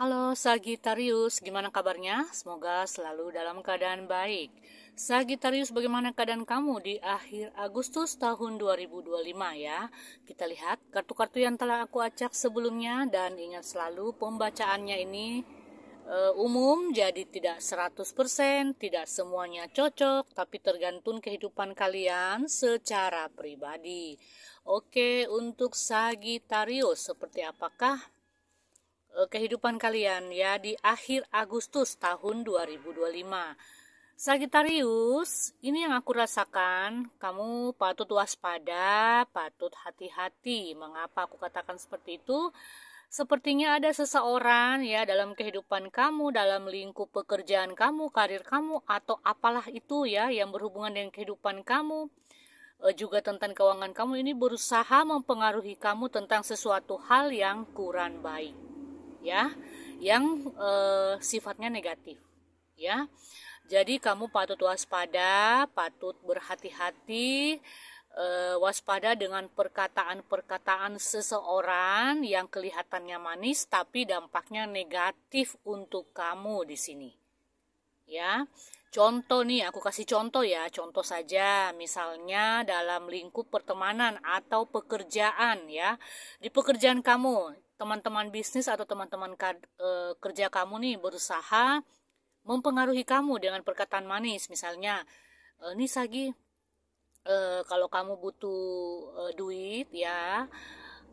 Halo Sagittarius, gimana kabarnya? Semoga selalu dalam keadaan baik. Sagittarius, bagaimana keadaan kamu di akhir Agustus tahun 2025 ya? Kita lihat kartu-kartu yang telah aku acak sebelumnya dan ingat selalu pembacaannya ini umum, jadi tidak 100%, tidak semuanya cocok, tapi tergantung kehidupan kalian secara pribadi. Oke, untuk Sagittarius, seperti apakah kehidupan kalian ya di akhir Agustus tahun 2025. Sagitarius, ini yang aku rasakan, kamu patut waspada, patut hati-hati. Mengapa aku katakan seperti itu? Sepertinya ada seseorang ya dalam kehidupan kamu, dalam lingkup pekerjaan kamu, karir kamu, atau apalah itu ya yang berhubungan dengan kehidupan kamu, juga tentang keuangan kamu ini berusaha mempengaruhi kamu tentang sesuatu hal yang kurang baik ya, yang sifatnya negatif ya. Jadi kamu patut waspada, patut berhati-hati, waspada dengan perkataan-perkataan seseorang yang kelihatannya manis tapi dampaknya negatif untuk kamu di sini. Ya, contoh nih, aku kasih contoh ya, contoh saja, misalnya dalam lingkup pertemanan atau pekerjaan ya, di pekerjaan kamu, teman-teman bisnis atau teman-teman kerja kamu nih berusaha mempengaruhi kamu dengan perkataan manis, misalnya, nih Sagi, kalau kamu butuh duit ya,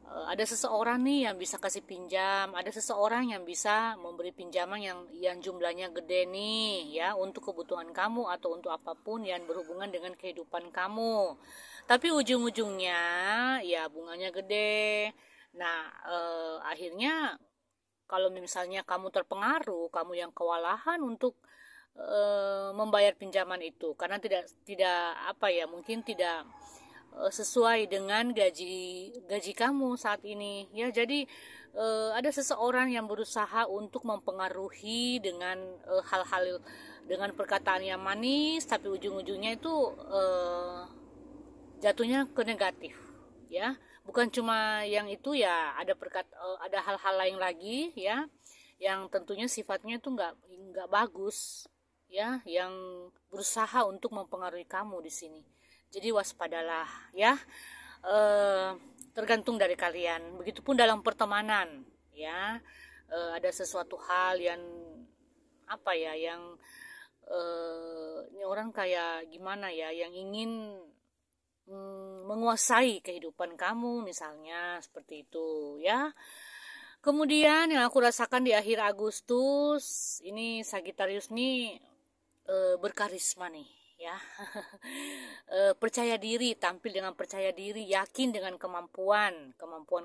ada seseorang nih yang bisa kasih pinjam, ada seseorang yang bisa memberi pinjaman yang jumlahnya gede nih ya untuk kebutuhan kamu atau untuk apapun yang berhubungan dengan kehidupan kamu. Tapi ujung-ujungnya ya bunganya gede. Nah, akhirnya kalau misalnya kamu terpengaruh, kamu yang kewalahan untuk membayar pinjaman itu karena tidak tidak apa ya, mungkin tidak sesuai dengan gaji gaji kamu saat ini ya. Jadi ada seseorang yang berusaha untuk mempengaruhi dengan hal-hal dengan perkataan yang manis tapi ujung-ujungnya itu jatuhnya ke negatif ya. Bukan cuma yang itu ya, ada hal-hal lain lagi ya yang tentunya sifatnya itu nggak bagus ya, yang berusaha untuk mempengaruhi kamu di sini. Jadi waspadalah ya. eh, Tergantung dari kalian. Begitupun dalam pertemanan ya. Ada sesuatu hal yang apa ya, yang ini orang kayak gimana ya, yang ingin menguasai kehidupan kamu misalnya seperti itu ya. Kemudian yang aku rasakan di akhir Agustus ini, Sagittarius nih berkarisma nih ya. Percaya diri, tampil dengan percaya diri, yakin dengan kemampuan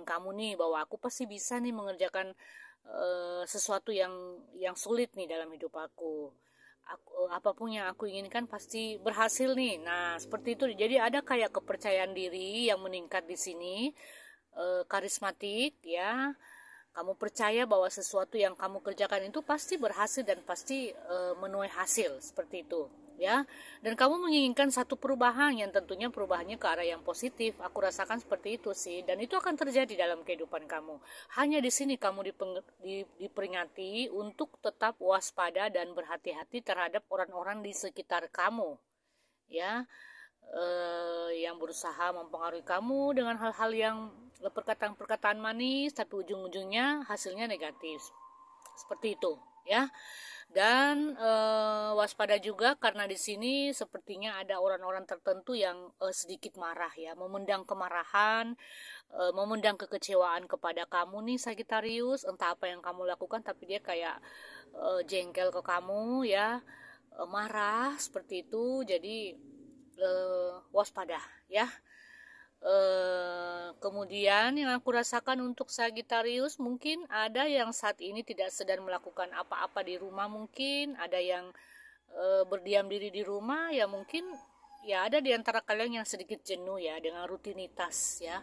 kamu nih, bahwa aku pasti bisa nih mengerjakan sesuatu yang sulit nih dalam hidup aku, apapun yang aku inginkan pasti berhasil nih. Nah, seperti itu. Jadi ada kayak kepercayaan diri yang meningkat di sini, karismatik ya. Kamu percaya bahwa sesuatu yang kamu kerjakan itu pasti berhasil dan pasti menuai hasil seperti itu ya. Dan kamu menginginkan satu perubahan yang tentunya perubahannya ke arah yang positif. Aku rasakan seperti itu sih, dan itu akan terjadi dalam kehidupan kamu. Hanya di sini kamu diperingati untuk tetap waspada dan berhati-hati terhadap orang-orang di sekitar kamu ya, yang berusaha mempengaruhi kamu dengan hal-hal yang perkataan-perkataan manis tapi ujung-ujungnya hasilnya negatif seperti itu ya. Dan waspada juga karena di sini sepertinya ada orang-orang tertentu yang sedikit marah ya, memendam kemarahan, memendam kekecewaan kepada kamu nih Sagittarius. Entah apa yang kamu lakukan tapi dia kayak jengkel ke kamu ya, marah seperti itu. Jadi waspada ya. Kemudian yang aku rasakan untuk Sagittarius, mungkin ada yang saat ini tidak sedang melakukan apa-apa di rumah, mungkin ada yang berdiam diri di rumah ya, mungkin ya ada di antara kalian yang sedikit jenuh ya dengan rutinitas ya.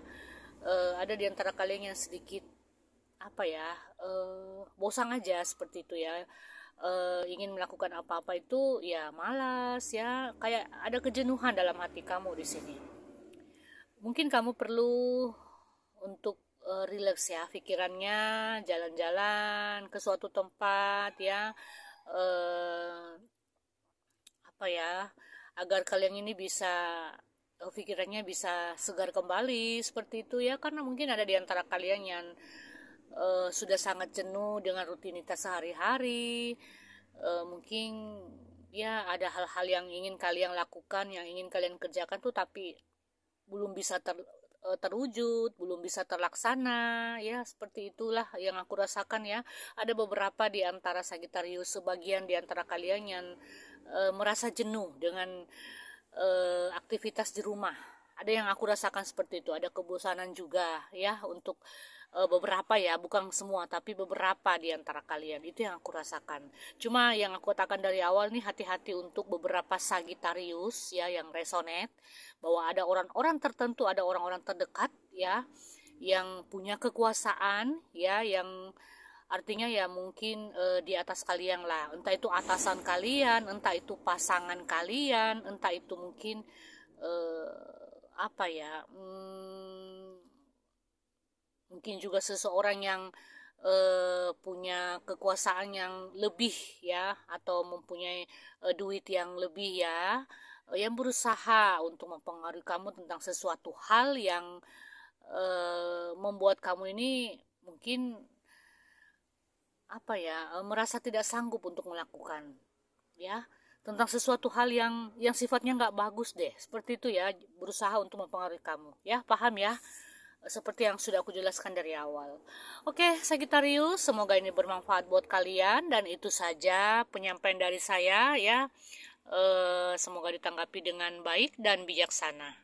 Ada di antara kalian yang sedikit apa ya, bosan aja seperti itu ya. Ingin melakukan apa-apa itu ya malas ya, kayak ada kejenuhan dalam hati kamu di sini. Mungkin kamu perlu untuk rileks ya pikirannya, jalan-jalan ke suatu tempat ya, eh, apa ya, agar kalian ini bisa pikirannya bisa segar kembali seperti itu ya, karena mungkin ada di antara kalian yang sudah sangat jenuh dengan rutinitas sehari-hari. Mungkin ya ada hal-hal yang ingin kalian lakukan, yang ingin kalian kerjakan tuh tapi belum bisa terwujud, belum bisa terlaksana ya, seperti itulah yang aku rasakan ya. Ada beberapa di antara Sagittarius, sebagian di antara kalian yang merasa jenuh dengan aktivitas di rumah. Ada yang aku rasakan seperti itu, ada kebosanan juga ya untuk beberapa ya, bukan semua tapi beberapa di antara kalian, itu yang aku rasakan. Cuma yang aku katakan dari awal nih, hati-hati untuk beberapa Sagittarius ya yang resonate, bahwa ada orang-orang tertentu, ada orang-orang terdekat ya yang punya kekuasaan ya, yang artinya ya mungkin di atas kalian lah, entah itu atasan kalian, entah itu pasangan kalian, entah itu mungkin apa ya, mungkin juga seseorang yang punya kekuasaan yang lebih ya, atau mempunyai duit yang lebih ya, yang berusaha untuk mempengaruhi kamu tentang sesuatu hal yang membuat kamu ini mungkin apa ya, merasa tidak sanggup untuk melakukan ya, tentang sesuatu hal yang sifatnya nggak bagus deh, seperti itu ya, berusaha untuk mempengaruhi kamu ya, paham ya, seperti yang sudah aku jelaskan dari awal. Oke, Sagittarius, semoga ini bermanfaat buat kalian, dan itu saja penyampaian dari saya ya. Semoga ditanggapi dengan baik dan bijaksana.